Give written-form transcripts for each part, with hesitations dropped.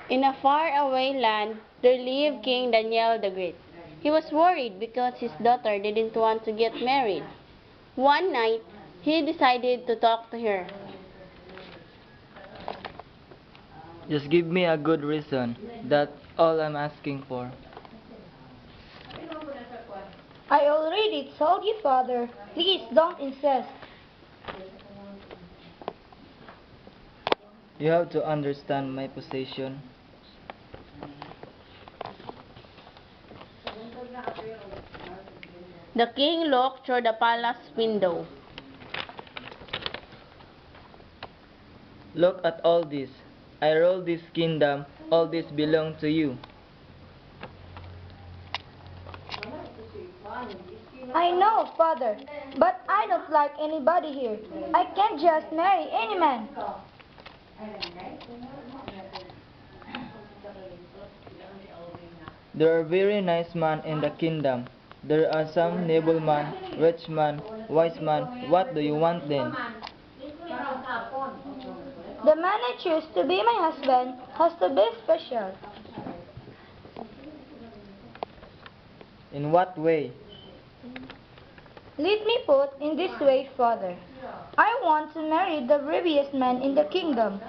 In a faraway land, there lived King Daniel the Great. He was worried because his daughter didn't want to get married. One night, he decided to talk to her. Just give me a good reason. That's all I'm asking for. I already told you, Father. Please don't insist. You have to understand my position. The king looked through the palace window. Look at all this. I rule this kingdom. All this belongs to you. I know, Father, but I don't like anybody here. I can't just marry any man. There are very nice men in the kingdom. There are some nobleman, rich man, wise man. What do you want then? The man I choose to be my husband has to be special. In what way? Let me put in this way, Father. I want to marry the bravest man in the kingdom.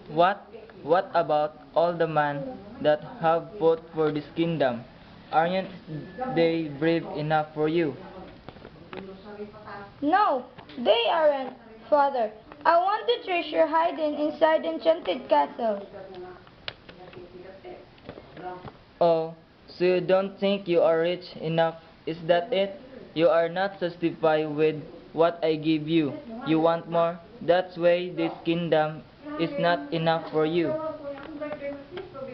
What about all the men that have fought for this kingdom? Aren't they brave enough for you? No, they aren't, Father. I want the treasure hidden inside the enchanted castle. Oh, so you don't think you are rich enough? Is that it? You are not satisfied with what I give you. You want more? That's why this kingdom is not enough for you.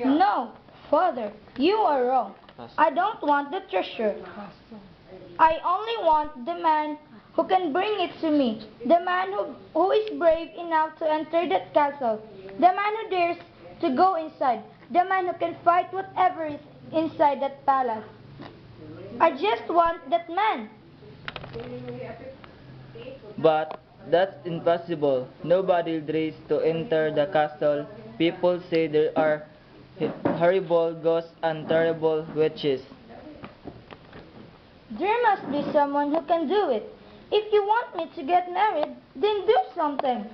No, Father, you are wrong. I don't want the treasure. I only want the man who can bring it to me. The man who is brave enough to enter that castle. The man who dares to go inside. The man who can fight whatever is inside that palace. I just want that man. But that's impossible. Nobody dares to enter the castle. People say there are horrible ghosts and terrible witches. There must be someone who can do it. If you want me to get married, then do something.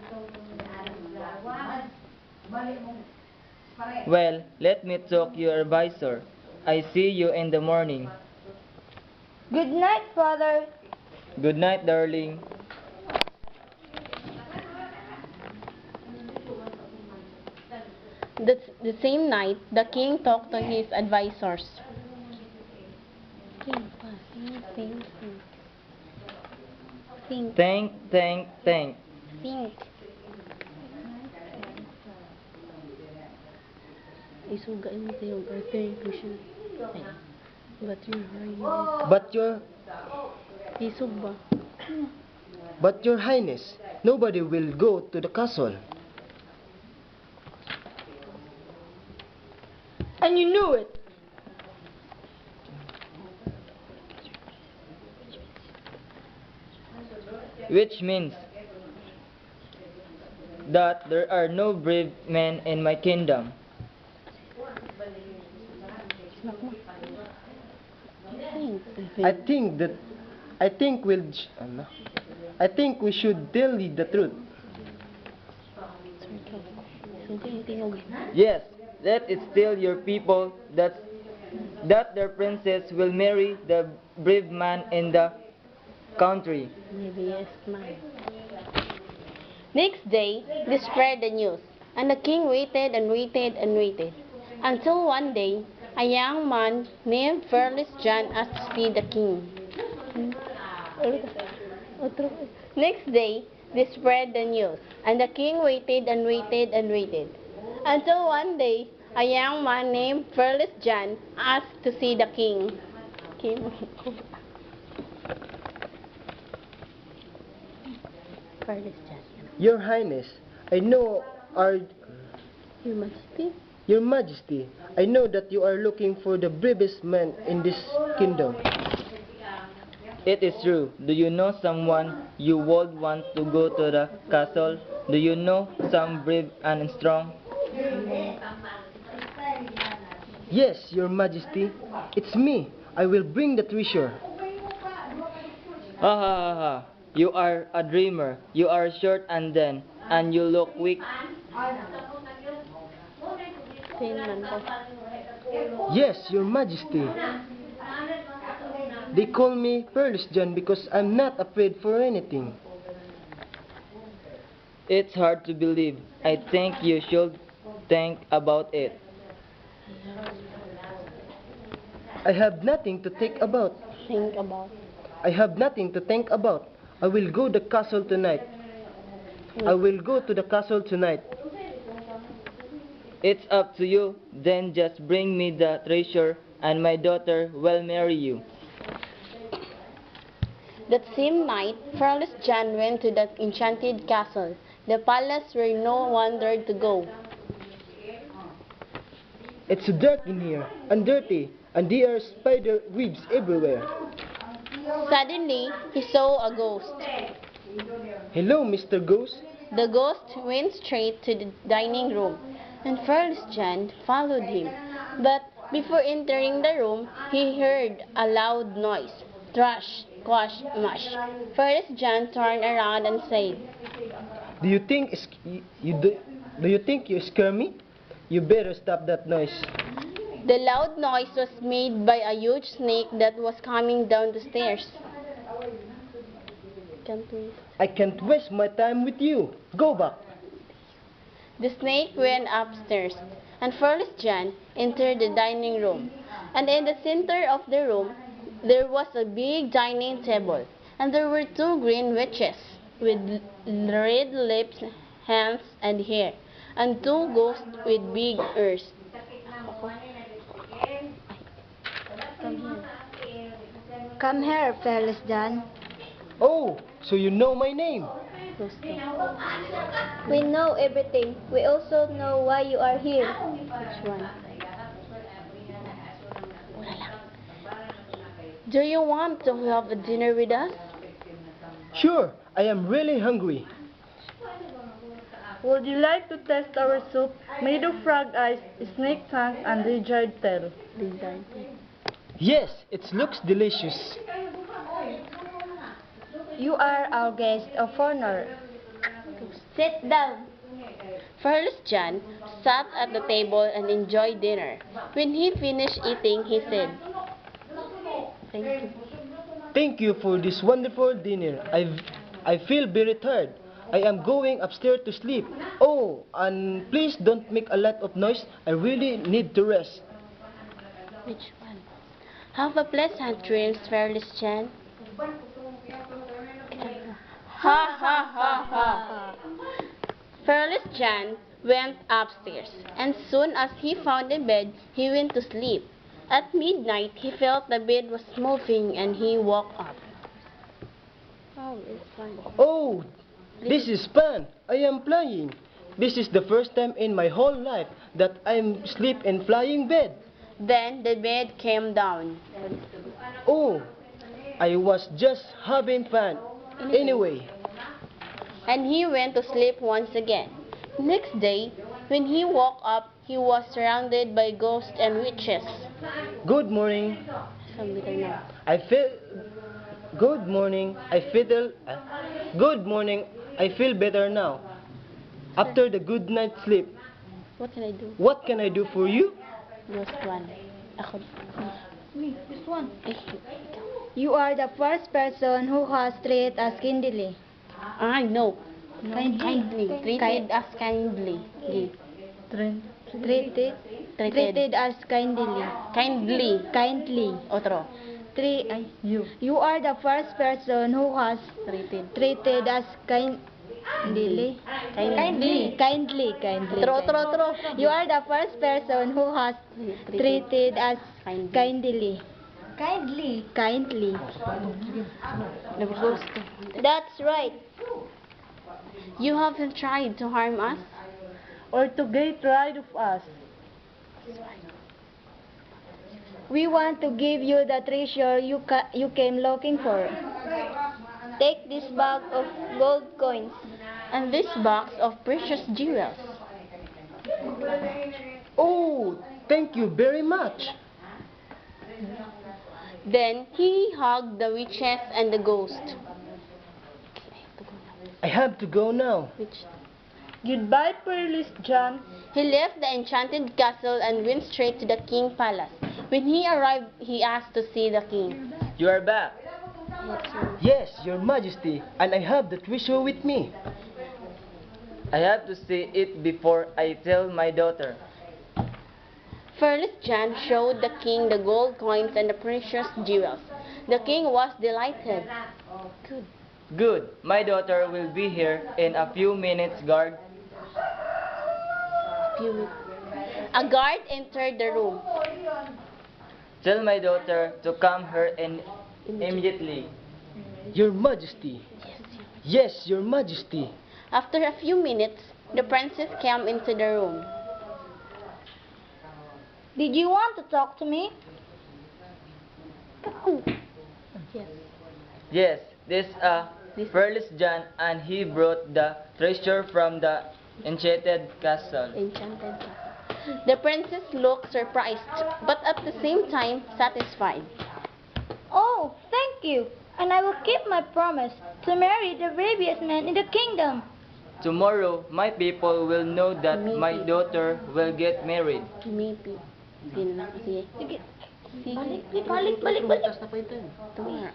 Well, let me talk to your advisor. I see you in the morning. Good night, Father. Good night, darling. The same night, the king talked to his advisors. Think. Isuga mo yung artificial. But your But your Isog ba? but your highness, nobody will go to the castle. And you knew it. Which means that there are no brave men in my kingdom. I think that I think we'll I think we should tell you the truth. Yes, let it tell your people that their princess will marry the brave man in the country. Maybe yes, man. Next day, they spread the news, and the king waited and waited and waited, until one day, a young man named Fearless John asked to see the king. Next day, they spread the news, and the king waited and waited and waited, until one day, a young man named Fearless John asked to see the king. Fearless John. Your highness, I know Your Majesty? your majesty, I know that you are looking for the bravest man in this kingdom. It is true. Do you know someone you would want to go to the castle? Do you know some brave and strong? Yes, Your Majesty. It's me. I will bring the treasure. Ha ha ha ha. You are a dreamer. You are short and thin, and you look weak. Tingnan ko. Yes, Your Majesty. They call me Pearl's John because I'm not afraid for anything. It's hard to believe. I think you should think about it. I have nothing to think about. Think about. I have nothing to think about. I will go the castle tonight. I will go to the castle tonight. It's up to you. Then just bring me the treasure, and my daughter will marry you. That same night, Fearless John went to the enchanted castle, the palace where no one dared to go. It's so dark in here, and dirty, and there are spider webs everywhere. Suddenly, he saw a ghost. Hello, Mr. Ghost. The ghost went straight to the dining room, and Fearless John followed him. But before entering the room, he heard a loud noise. Thrash, quash, mash. Fearless John turned around and said, Do you think you scare me? You better stop that noise. The loud noise was made by a huge snake that was coming down the stairs. I can't waste my time with you. Go back. The snake went upstairs, and Fearless John entered the dining room. And in the center of the room, there was a big dining table, and there were two green witches with red lips, hands, and hair, and two ghosts with big ears. Come here, Fearless John. Oh, so you know my name. We know everything. We also know why you are here. Which one? Do you want to have a dinner with us? Sure, I am really hungry. Would you like to test our soup made of frog eyes, snake tongue, and lizard tail? Yes, it looks delicious. You are our guest of honor. Sit down. Fearless John sat at the table and enjoyed dinner. When he finished eating, he said, "Thank you." Thank you for this wonderful dinner. I feel very tired. I am going upstairs to sleep. Oh, and please don't make a lot of noise. I really need to rest. Which one? Have a pleasant dreams, Fearless John. Ha ha ha ha. Fearless John went upstairs, and soon as he found a bed, he went to sleep. At midnight, he felt the bed was moving, and he woke up. Oh, it's fun. Oh, this is fun. I am flying. This is the first time in my whole life that I sleep in flying bed. Then the bed came down. Oh, I was just having fun. Anyway, And he went to sleep once again. Next day, when he woke up, he was surrounded by ghosts and witches. good morning. Sabi ko na. I feel good morning. Good morning. I feel better now. After the good night sleep, What can I do? what can I do for you? Ghost one. Ako. Me, this one. Eh, ikaw. You are the first person who has treated us kindly. No. Kindly. Treated us kindly. Treated us kindly. Kindly. Kindly. Otro. You are the first person who has Treated. treated us kindly. Kindly. Otro. You are the first person who has treated us kindly. Kindly. Nag-gusto. That's right. You haven't tried to harm us? Or to get rid of us? We want to give you the treasure you came looking for. Take this bag of gold coins and this box of precious jewels. Oh, thank you very much. Then he hugged the witches and the ghost. I have to go now. Goodbye, Peerless John. He left the enchanted castle and went straight to the king's palace. When he arrived, he asked to see the king. You are back. Yes, Your Majesty, and I have the treasure with me. I have to see it before I tell my daughter. Fearless John showed the king the gold coins and the precious jewels. The king was delighted. Good. Good. My daughter will be here in a few minutes, guard. A guard entered the room. Tell my daughter to come here immediately. Your Majesty. Yes, Your Majesty. After a few minutes, the princess came into the room. Did you want to talk to me? Yes. Yes, this Fearless John, and he brought the treasure from the enchanted castle. Enchanted castle. The princess looked surprised, but at the same time satisfied. Oh, thank you. And I will keep my promise to marry the bravest man in the kingdom. Tomorrow, my people will know that my daughter will get married. Maybe. Sige na, sige. Sige. Sige. Balik. Tomorrow.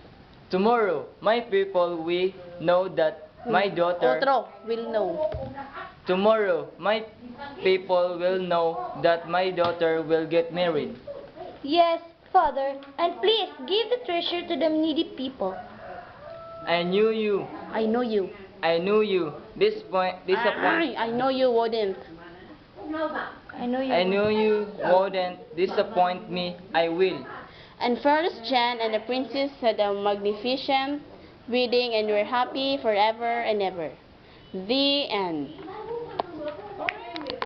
Tomorrow, my people will know that my daughter... Otro will know. Tomorrow, my people will know that my daughter will get married. Yes, Father, and please give the treasure to the needy people. I knew you. I know you. I knew you. Disappoint. I know you wouldn't. I know you. I knew you wouldn't disappoint me. I will. And Fearless John and the princess had a magnificent wedding and were happy forever and ever. The end.